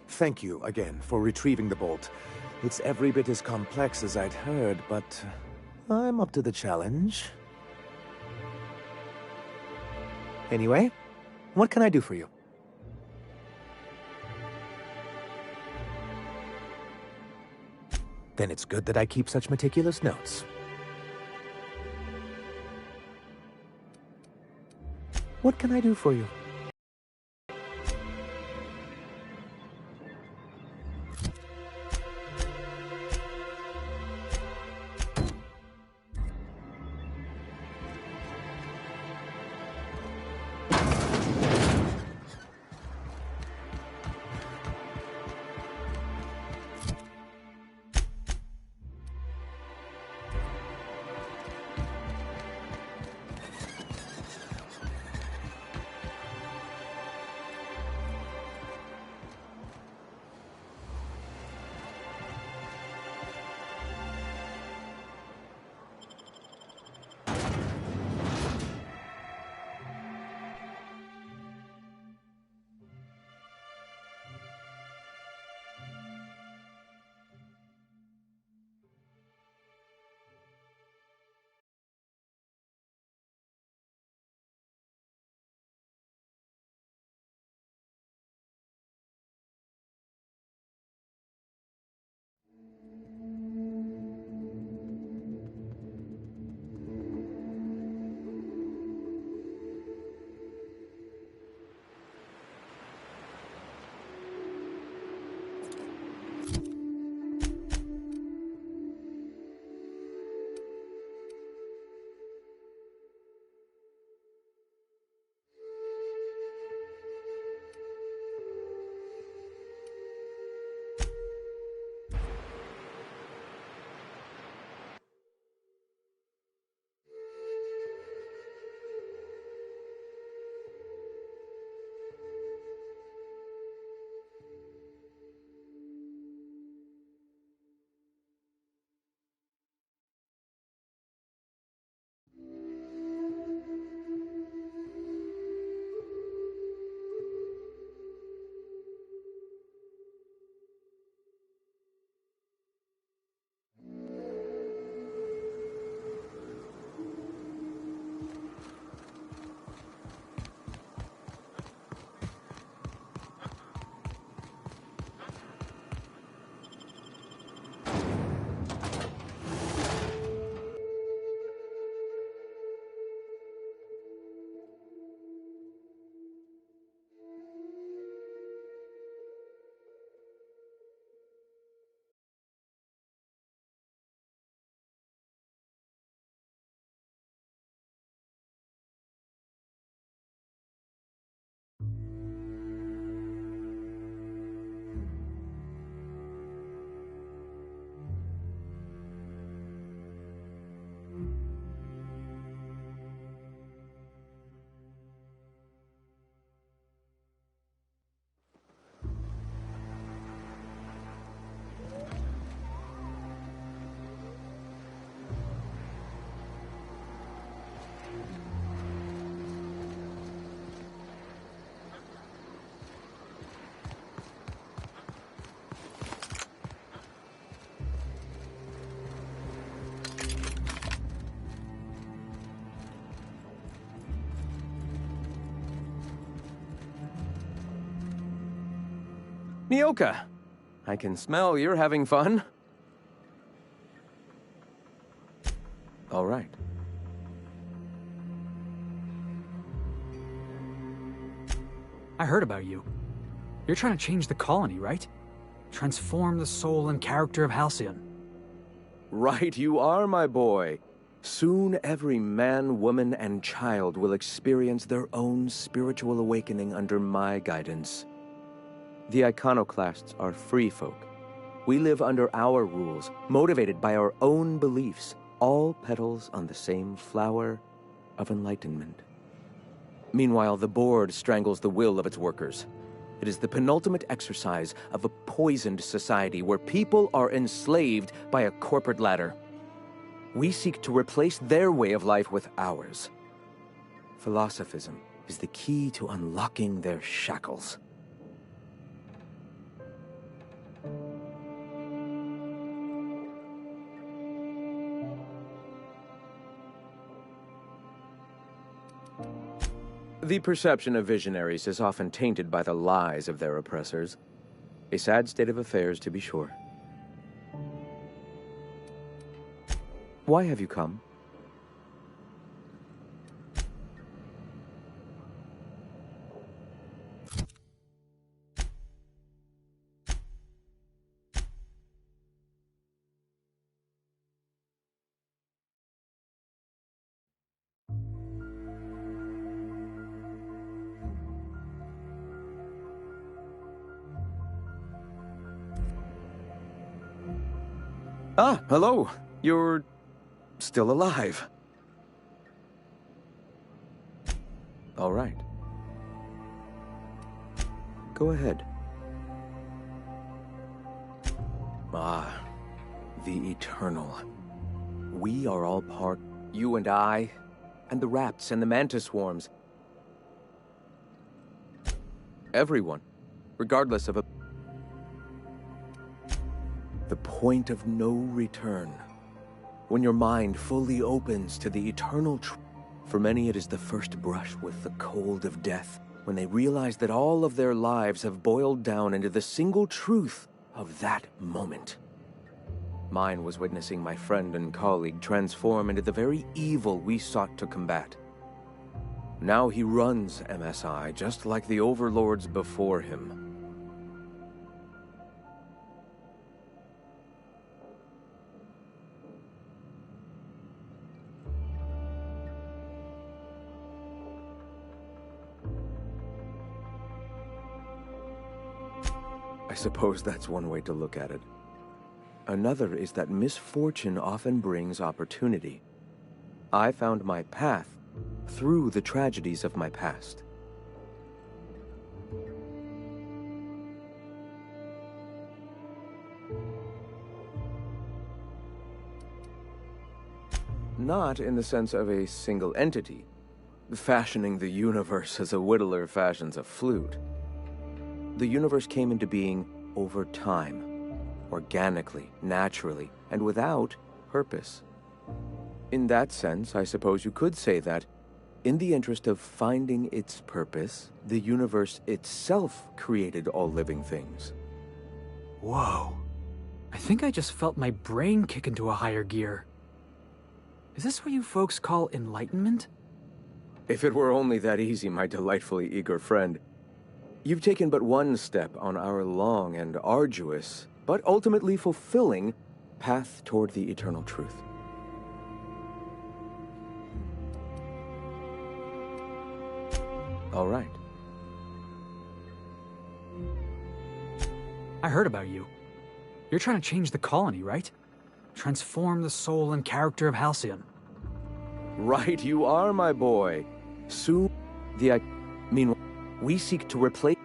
Thank you again for retrieving the bolt. It's every bit as complex as I'd heard, but I'm up to the challenge. Anyway, what can I do for you? Then it's good that I keep such meticulous notes. What can I do for you? Nyoka, I can smell you're having fun. All right. I heard about you. You're trying to change the colony, right? Transform the soul and character of Halcyon. Right you are, my boy. Soon every man, woman, and child will experience their own spiritual awakening under my guidance. The iconoclasts are free folk. We live under our rules, motivated by our own beliefs, all petals on the same flower of enlightenment. Meanwhile, the board strangles the will of its workers. It is the penultimate exercise of a poisoned society where people are enslaved by a corporate ladder. We seek to replace their way of life with ours. Philosophism is the key to unlocking their shackles. The perception of visionaries is often tainted by the lies of their oppressors. A sad state of affairs, to be sure. Why have you come? Ah, hello. You're still alive. All right. Go ahead. Ah, the Eternal. We are all part, you and I, and the rats and the mantis swarms. Everyone, regardless of the point of no return. When your mind fully opens to the eternal truth. For many, it is the first brush with the cold of death, when they realize that all of their lives have boiled down into the single truth of that moment. Mine was witnessing my friend and colleague transform into the very evil we sought to combat. Now he runs MSI just like the overlords before him. I suppose that's one way to look at it. Another is that misfortune often brings opportunity. I found my path through the tragedies of my past. Not in the sense of a single entity, fashioning the universe as a whittler fashions a flute. The universe came into being over time, organically, naturally, and without purpose. In that sense, I suppose you could say that, in the interest of finding its purpose, the universe itself created all living things. Whoa. I think I just felt my brain kick into a higher gear. Is this what you folks call enlightenment? If it were only that easy, my delightfully eager friend. You've taken but one step on our long and arduous, but ultimately fulfilling, path toward the eternal truth. All right. I heard about you. You're trying to change the colony, right? Transform the soul and character of Halcyon. Right you are, my boy. Soon, meanwhile, we seek to replace.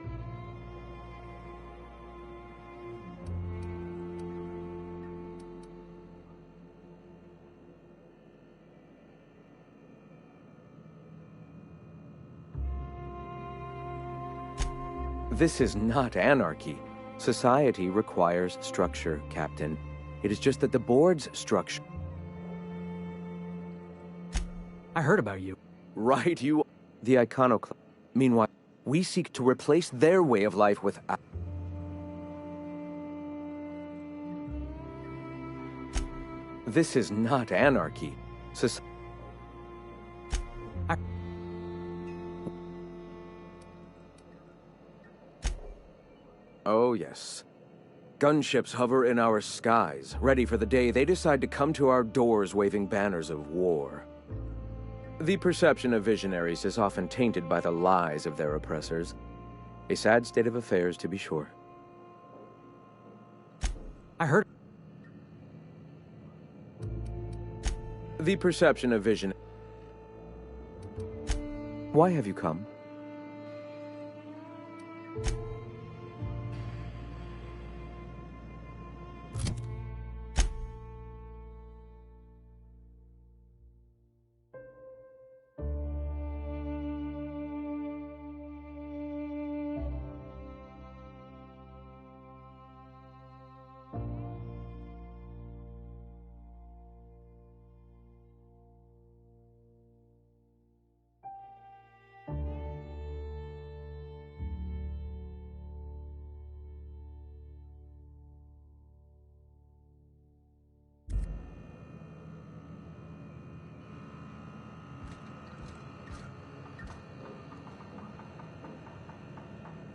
This is not anarchy. Society requires structure, Captain. It is just that the board's structure. I heard about you. Right, you. The iconoclast. Meanwhile, we seek to replace their way of life with. This is not anarchy. Oh, yes. Gunships hover in our skies, ready for the day they decide to come to our doors waving banners of war. The perception of visionaries is often tainted by the lies of their oppressors. A sad state of affairs, to be sure. I heard. The perception of vision. Why have you come?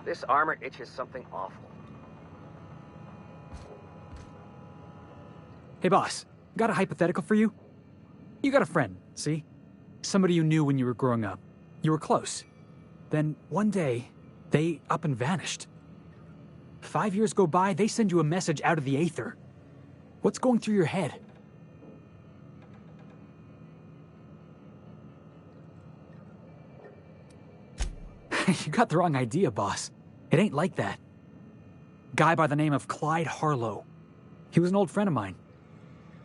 This armor itches something awful. Hey boss, got a hypothetical for you? You got a friend, see? Somebody you knew when you were growing up. You were close. Then one day, they up and vanished. 5 years go by, they send you a message out of the aether. What's going through your head? You got the wrong idea, boss. It ain't like that. Guy by the name of Clyde Harlow. He was an old friend of mine.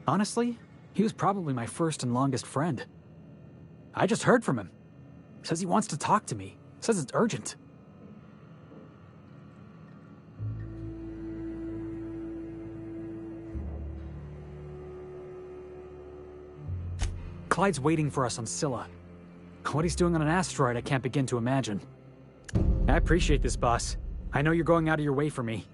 Honestly, he was probably my first and longest friend. I just heard from him. Says he wants to talk to me. Says it's urgent. Clyde's waiting for us on Scylla. What he's doing on an asteroid, I can't begin to imagine. I appreciate this, boss. I know you're going out of your way for me.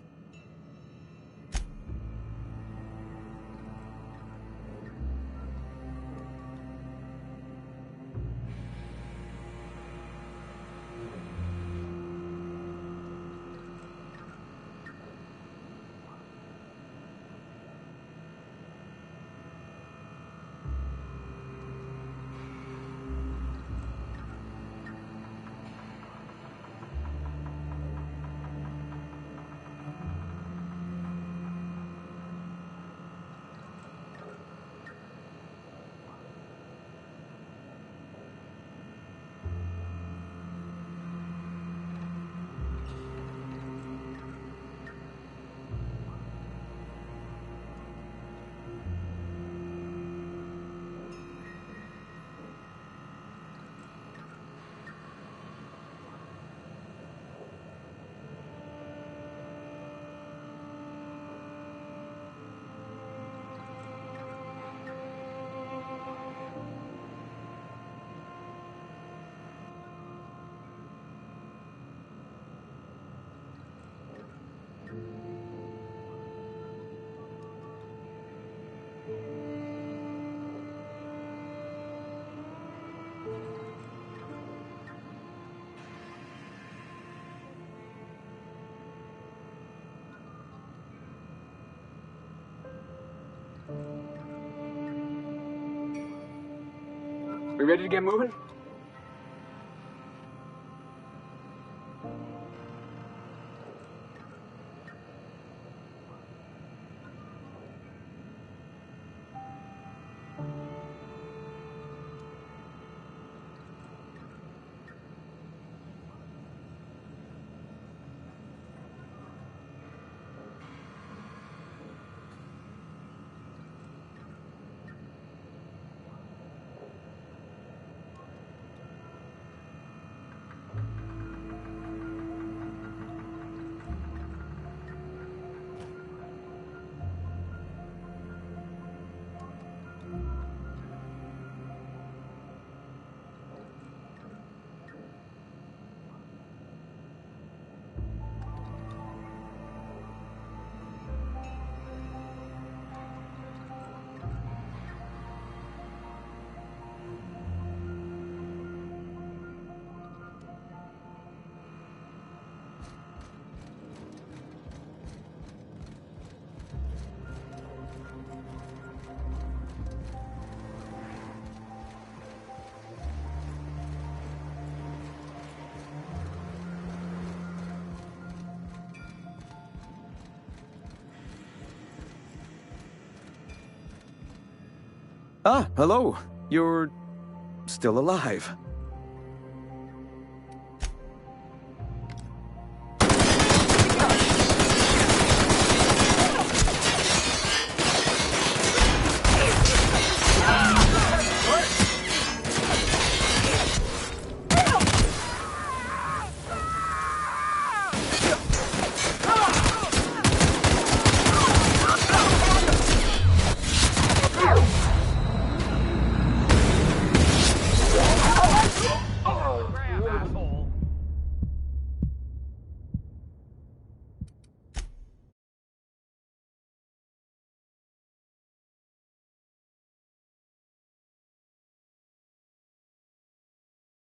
We ready to get moving? Ah, hello. You're still alive.